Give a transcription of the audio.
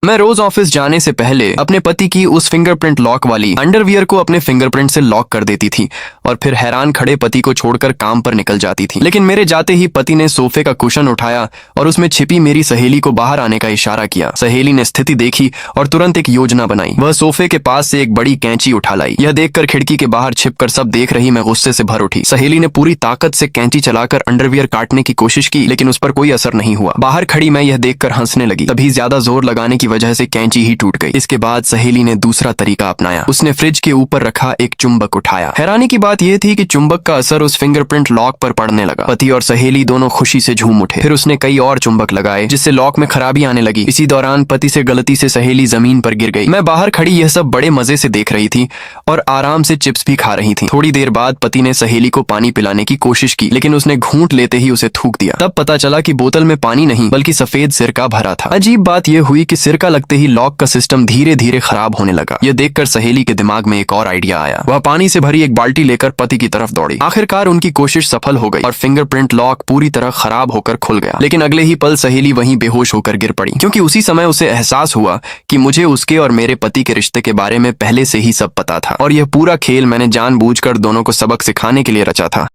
मैं रोज ऑफिस जाने से पहले अपने पति की उस फिंगरप्रिंट लॉक वाली अंडरवियर को अपने फिंगरप्रिंट से लॉक कर देती थी और फिर हैरान खड़े पति को छोड़कर काम पर निकल जाती थी। लेकिन मेरे जाते ही पति ने सोफे का कुशन उठाया और उसमें छिपी मेरी सहेली को बाहर आने का इशारा किया। सहेली ने स्थिति देखी और तुरंत एक योजना बनाई। वह सोफे के पास से एक बड़ी कैंची उठा लाई। यह देखकर खिड़की के बाहर छिपकर सब देख रही मैं गुस्से से भर उठी। सहेली ने पूरी ताकत से कैंची चलाकर अंडरवियर काटने की कोशिश की, लेकिन उस पर कोई असर नहीं हुआ। बाहर खड़ी मैं यह देखकर हंसने लगी। तभी ज्यादा जोर लगाने की वजह से कैंची ही टूट गई। इसके बाद सहेली ने दूसरा तरीका अपनाया। उसने फ्रिज के ऊपर रखा एक चुंबक उठाया। हैरानी की बात यह थी कि चुंबक का असर उस फिंगरप्रिंट लॉक पर पड़ने लगा। पति और सहेली दोनों खुशी से झूम उठे। फिर उसने कई और चुंबक लगाए जिससे लॉक में खराबी आने लगी। इसी दौरान पति से गलती से सहेली जमीन पर गिर गई। मैं बाहर खड़ी यह सब बड़े मजे से देख रही थी और आराम से चिप्स भी खा रही थी। थोड़ी देर बाद पति ने सहेली को पानी पिलाने की कोशिश की, लेकिन उसने घूंट लेते ही उसे थूक दिया। तब पता चला कि बोतल में पानी नहीं बल्कि सफेद सिरका भरा था। अजीब बात यह हुई कि सिरका लगते ही लॉक का सिस्टम धीरे धीरे खराब होने लगा। यह देखकर सहेली के दिमाग में एक और आइडिया आया। वह पानी से भरी एक बाल्टी लेकर पति की तरफ दौड़ी। आखिरकार उनकी कोशिश सफल हो गई और फिंगरप्रिंट लॉक पूरी तरह खराब होकर खुल गया। लेकिन अगले ही पल सहेली वहीं बेहोश होकर गिर पड़ी, क्योंकि उसी समय उसे एहसास हुआ कि मुझे उसके और मेरे पति के रिश्ते के बारे में पहले से ही सब पता था और यह पूरा खेल मैंने जानबूझकर दोनों को सबक सिखाने के लिए रचा था।